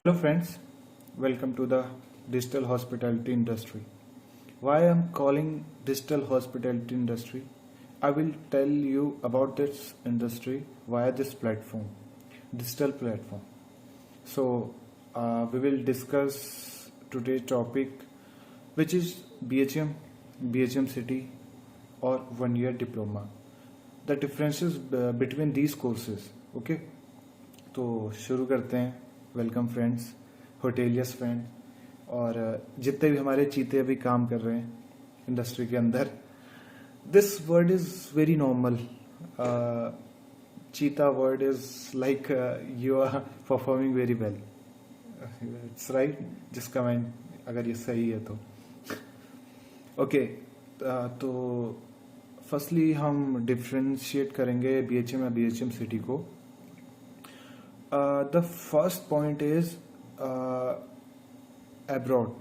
Hello friends, welcome to the digital hospitality industry. Why I am calling digital hospitality industry? I will tell you about this industry via this platform, digital platform. We will discuss today's topic, which is BHM, BHM City, or 1 year diploma. The differences between these courses. Okay, तो शुरू करते हैं. Welcome friends, होटेलियस friend और जितने भी हमारे चीते अभी काम कर रहे हैं इंडस्ट्री के अंदर. This word is very normal. चीता word is like you are performing very well. It's right. जिस कमेंट अगर ये सही है तो ओके. तो फर्स्टली हम डिफ्रेंशिएट करेंगे बीएचएम या बीएचएम सिटी को. The first point is abroad,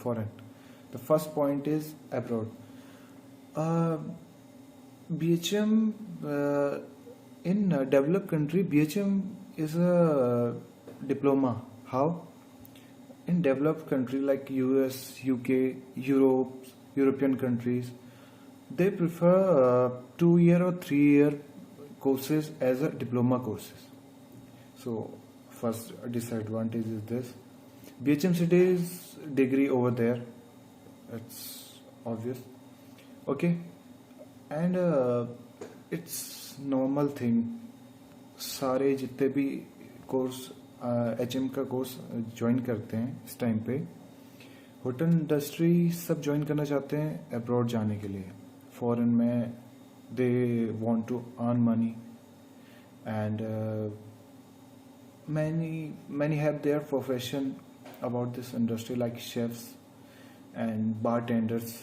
foreign. The first point is abroad. BHM in a developed country, BHM is a diploma. How? In developed country like US, UK, Europe, European countries, they prefer 2 year or 3 year courses as a diploma courses. So first disadvantage is this. BHM City is degree over there. It's obvious. Okay. And it's normal thing. सारे जितने भी course HM का course join करते हैं इस time पे, hotel industry सब join करना चाहते हैं अब्रॉड जाने के लिए. फॉरेन में they want to earn money, and many have their profession about this industry like chefs and bartenders.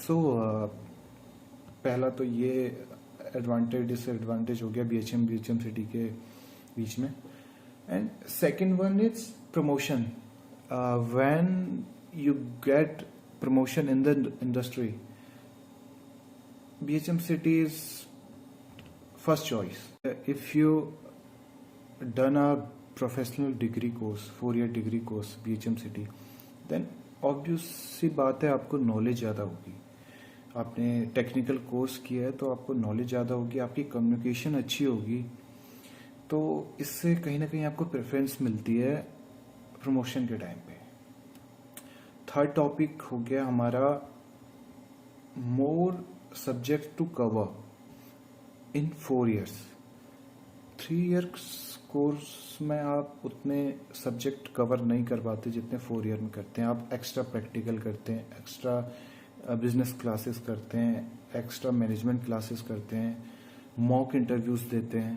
So पहला तो ये एडवांटेज डिसएडवांटेज हो गया बीएचएम सिटी के बीच में. And second one is promotion. When you get promotion in the industry, BHM City is first choice. If you done a professional degree course, 4 year degree course BHM City, then obvious सी बात है आपको knowledge ज़्यादा होगी. आपने technical course किया है तो आपको नॉलेज ज़्यादा होगी, आपकी कम्युनिकेशन अच्छी होगी, तो इससे कहीं ना कहीं आपको प्रेफरेंस मिलती है प्रमोशन के टाइम पे. थर्ड टॉपिक हो गया हमारा मोर subject to cover in 4 years. 3 years course में आप उतने सब्जेक्ट कवर नहीं कर पाते जितने 4 ईयर में करते हैं. आप एक्स्ट्रा प्रैक्टिकल करते हैं, एक्स्ट्रा बिजनेस क्लासेस करते हैं, एक्स्ट्रा मैनेजमेंट क्लासेस करते हैं, मॉक इंटरव्यूज देते हैं.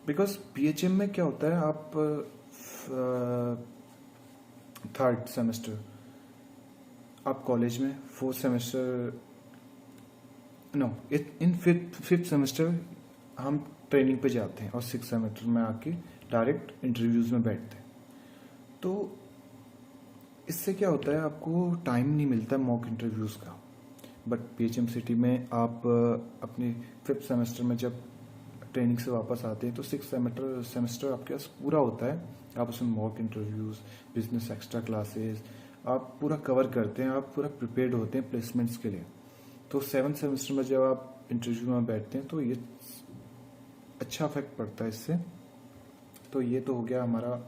बिकॉज बीएचएम में क्या होता है, आप थर्ड सेमेस्टर आप कॉलेज में, fourth semester in fifth semester हम ट्रेनिंग पे जाते हैं और सिक्स सेमेस्टर में आके डायरेक्ट इंटरव्यूज में बैठते हैं. तो इससे क्या होता है, आपको टाइम नहीं मिलता मॉक इंटरव्यूज का. बट बीएचएम सिटी में आप अपने फिफ्थ सेमेस्टर में जब ट्रेनिंग से वापस आते हैं तो सिक्स सेमेस्टर आपके पास पूरा होता है. आप उसमें mock interviews, business extra classes आप पूरा कवर करते हैं, आप पूरा प्रिपेयर्ड होते हैं प्लेसमेंट्स के लिए. तो सेवन्थ सेमेस्टर में जब आप इंटरव्यू में बैठते हैं तो ये अच्छा इफेक्ट पड़ता है इससे. तो ये तो हो गया हमारा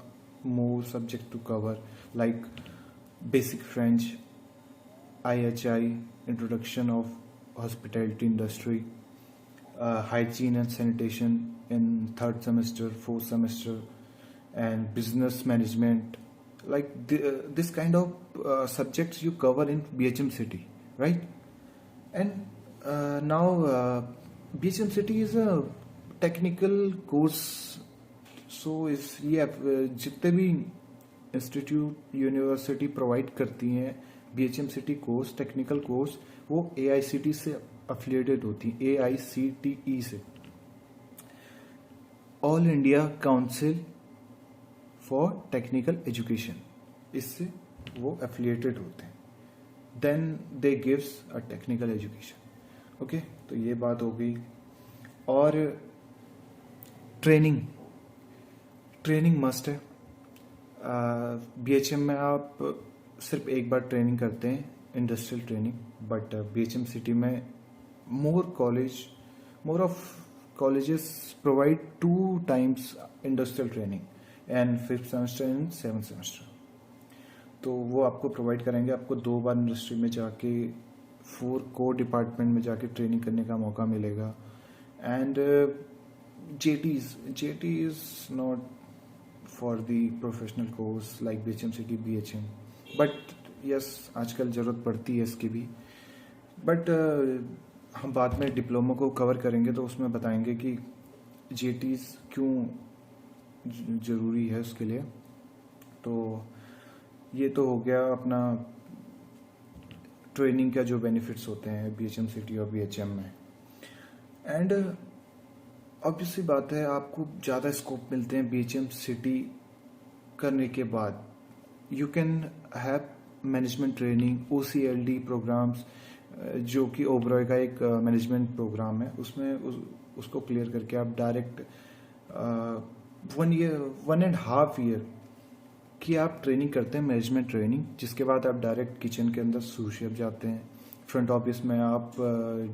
more subject to cover, like basic French, IHI, introduction of hospitality industry, hygiene and sanitation in third semester, fourth semester, and business management. Like this kind of subjects you cover in BHM City, right? And now BHM City is a technical course. So is ये जितने भी institute university provide करती हैं BHM City course, technical course, वो AICTE से affiliated होती है. AICTE से, all India council for technical education, इससे वो एफिलिएटेड होते हैं. Then they gives a technical education. Okay, तो ये बात हो गई. और ट्रेनिंग ट्रेनिंग मस्ट है। बीएचएम में आप सिर्फ एक बार ट्रेनिंग करते हैं, industrial training, but BHM city में more of colleges provide 2 times industrial training and 5th semester and 7th semester. तो वो आपको प्रोवाइड करेंगे, आपको 2 बार इंडस्ट्री में जाके 4 कोर डिपार्टमेंट में जाके ट्रेनिंग करने का मौका मिलेगा। And JT is not for the professional course like BHM City, BHM, but yes, आजकल ज़रूरत पड़ती है इसकी भी। बट हम बाद में डिप्लोमा को कवर करेंगे तो उसमें बताएंगे कि JTs क्यों ज़रूरी है उसके लिए। तो ये तो हो गया अपना ट्रेनिंग का जो बेनिफिट्स होते हैं BHM City और BHM में। एंड ऑब्वियसली बात है, आपको ज़्यादा स्कोप मिलते हैं BHM City करने के बाद। You can have management training, OCLD programs, जो कि ओबरॉय का एक मैनेजमेंट प्रोग्राम है, उसमें उसको क्लियर करके आप डायरेक्ट 1.5 year की आप ट्रेनिंग करते हैं, मैनेजमेंट ट्रेनिंग, जिसके बाद आप डायरेक्ट किचन के अंदर सूस शेफ जाते हैं। फ्रंट ऑफिस में आप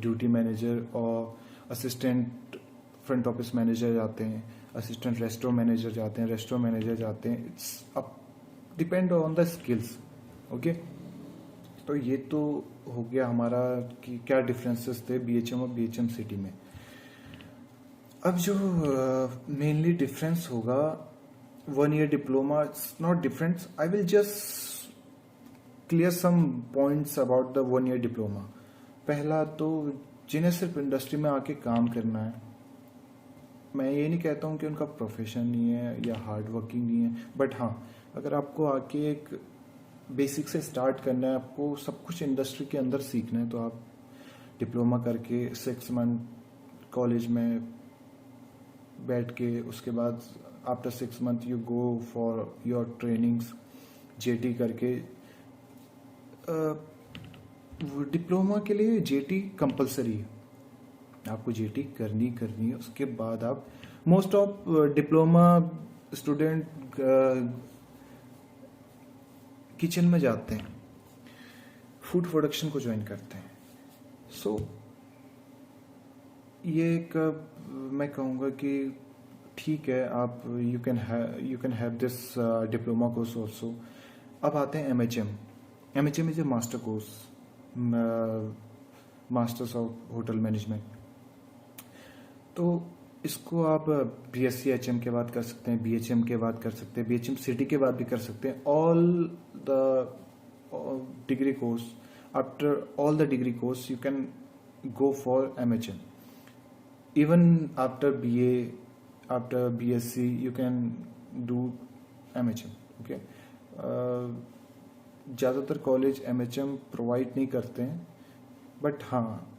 ड्यूटी मैनेजर और असिस्टेंट फ्रंट ऑफिस मैनेजर जाते हैं, असिस्टेंट रेस्टोरेंट मैनेजर जाते हैं, रेस्टोरेंट मैनेजर जाते हैं। It's up depend on the skills. Okay, तो ये तो हो गया हमारा कि क्या डिफरेंसेस थे BHM और BHM सिटी में। अब जो मेनली डिफरेंस होगा 1 year diploma, it's not difference. I will just clear some points about the 1 year diploma. पहला तो जिन्हें सिर्फ इंडस्ट्री में आके काम करना है, मैं ये नहीं कहता हूँ कि उनका प्रोफेशन नहीं है या हार्ड वर्किंग नहीं है, बट हाँ, अगर आपको आके एक बेसिक से स्टार्ट करना है, आपको सब कुछ इंडस्ट्री के अंदर सीखना है, तो आप डिप्लोमा करके 6 month कॉलेज में बैठ के उसके बाद after 6 month you go for your trainings JT करके। डिप्लोमा के लिए JT कंपलसरी है, आपको JT करनी है। उसके बाद आप most of diploma student kitchen में जाते हैं, फूड प्रोडक्शन को ज्वाइन करते हैं। सो ये एक मैं कहूँगा कि ठीक है, आप you can have this diploma course also. अब आते हैं MHM is a master course, masters of hotel management. तो इसको आप BSc HM के बाद कर सकते हैं, BHM के बाद कर सकते हैं, BHM सिटी के बाद भी कर सकते हैं। All the degree course, after all the degree course you can go for MHM। Even after BA, after BSc you can do MHM। Okay, ज़्यादातर कॉलेज MHM प्रोवाइड नहीं करते हैं, बट हाँ,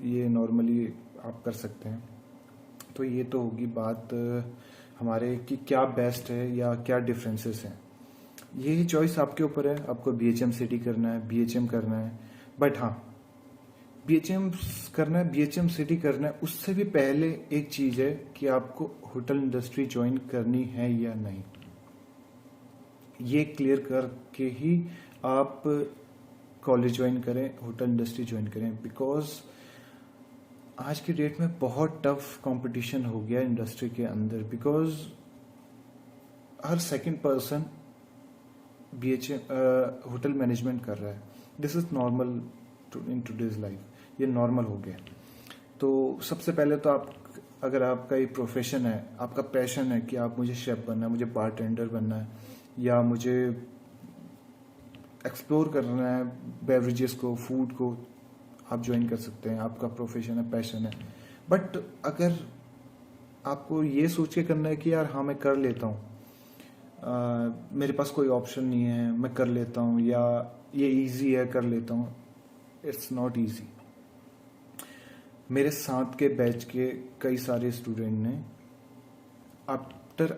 ये नॉर्मली आप कर सकते हैं। तो ये तो होगी बात हमारे कि क्या बेस्ट है या क्या डिफरेंसेस हैं। यही चॉइस आपके ऊपर है, आपको BHM सिटी करना है, BHM करना है। बट हाँ, BHM करना है, BHM सिटी करना है, उससे भी पहले एक चीज़ है कि आपको होटल इंडस्ट्री ज्वाइन करनी है या नहीं। ये क्लियर करके ही आप कॉलेज ज्वाइन करें, होटल इंडस्ट्री ज्वाइन करें। बिकॉज आज की डेट में बहुत टफ कंपटीशन हो गया इंडस्ट्री के अंदर। Because her second person BHM hotel management कर रहा है। This is normal in today's life, ये नॉर्मल हो गया। तो सबसे पहले तो आप, अगर आपका ये प्रोफेशन है, आपका पैशन है कि आप मुझे शेफ बनना है, मुझे बारटेंडर बनना है, या मुझे एक्सप्लोर करना है बेवरेजेस को, फूड को, आप ज्वाइन कर सकते हैं। आपका प्रोफेशन है, पैशन है। बट अगर आपको ये सोच के करना है कि यार हाँ मैं कर लेता हूँ, मेरे पास कोई ऑप्शन नहीं है, मैं कर लेता हूँ, या ये इजी है कर लेता हूँ, इट्स नॉट इजी। मेरे साथ के बैच के कई सारे स्टूडेंट ने आफ्टर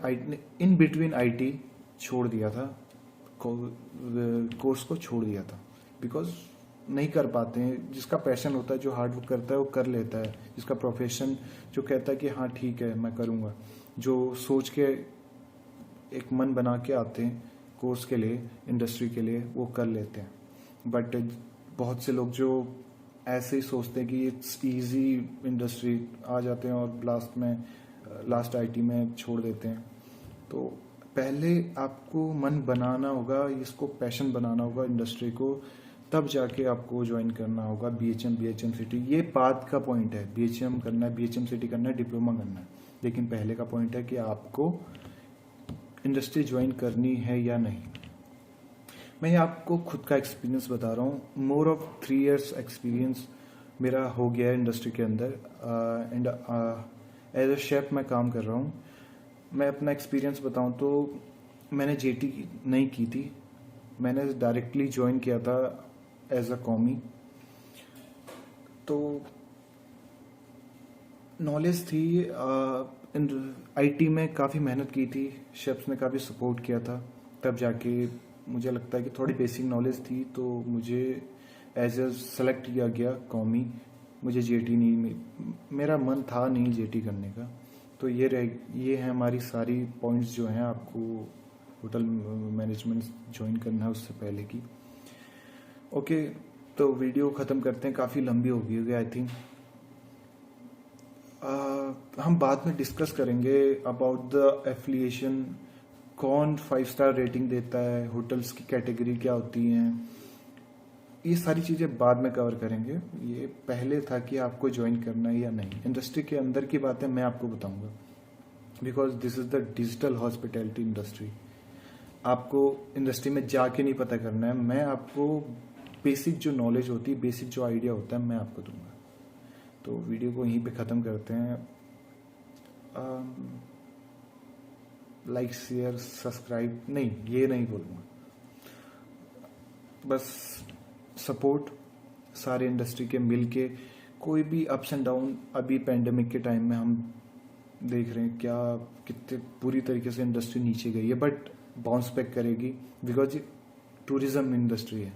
इन बिटवीन IT छोड़ दिया था, कोर्स को छोड़ दिया था। बिकॉज नहीं कर पाते हैं। जिसका पैशन होता है, जो हार्ड वर्क करता है, वो कर लेता है। जिसका प्रोफेशन जो कहता है कि हाँ ठीक है मैं करूँगा, जो सोच के एक मन बना के आते हैं कोर्स के लिए, इंडस्ट्री के लिए, वो कर लेते हैं। बट बहुत से लोग जो ऐसे ही सोचते हैं कि इट्स इजी इंडस्ट्री, आ जाते हैं और लास्ट आईटी में छोड़ देते हैं। तो पहले आपको मन बनाना होगा, इसको पैशन बनाना होगा इंडस्ट्री को, तब जाके आपको ज्वाइन करना होगा बीएचएम सिटी। ये बात का पॉइंट है, बीएचएम करना है, बीएचएम सिटी करना है, डिप्लोमा करना है, लेकिन पहले का पॉइंट है कि आपको इंडस्ट्री ज्वाइन करनी है या नहीं। मैं आपको खुद का एक्सपीरियंस बता रहा हूँ। मोर ऑफ 3 years एक्सपीरियंस मेरा हो गया है इंडस्ट्री के अंदर, एंड एज अ शेफ मैं काम कर रहा हूँ। मैं अपना एक्सपीरियंस बताऊँ तो मैंने जेटी नहीं की थी, मैंने डायरेक्टली ज्वाइन किया था एज अ कॉमी। तो नॉलेज थी, आईटी में काफ़ी मेहनत की थी, शेफ्स ने काफ़ी सपोर्ट किया था, तब जाके मुझे लगता है कि थोड़ी बेसिक नॉलेज थी, तो मुझे एज ए सेलेक्ट किया गया कॉमी। मुझे जेटी नहीं, मेरा मन था नहीं जेटी करने का। तो ये है हमारी सारी पॉइंट्स जो हैं आपको होटल मैनेजमेंट ज्वाइन करना है उससे पहले की। ओके, तो वीडियो ख़त्म करते हैं, काफ़ी लंबी हो गई आई थिंक। हम बाद में डिस्कस करेंगे अबाउट द एफिलिएशन, कौन 5 स्टार रेटिंग देता है, होटल्स की कैटेगरी क्या होती हैं, ये सारी चीज़ें बाद में कवर करेंगे। ये पहले था कि आपको ज्वाइन करना है या नहीं। इंडस्ट्री के अंदर की बातें मैं आपको बताऊंगा, because this is the digital hospitality industry. आपको इंडस्ट्री में जाके नहीं पता करना है, मैं आपको बेसिक जो नॉलेज होती है, बेसिक जो आइडिया होता है, मैं आपको दूंगा। तो वीडियो को यहीं पे ख़त्म करते हैं। लाइक शेयर सब्सक्राइब नहीं, ये नहीं बोलूँगा, बस सपोर्ट सारे इंडस्ट्री के मिल के। कोई भी अप्स एंड डाउन, अभी पेंडेमिक के टाइम में हम देख रहे हैं क्या कितने पूरी तरीके से इंडस्ट्री नीचे गई है, बट बाउंस बैक करेगी, बिकॉज टूरिज्म इंडस्ट्री है।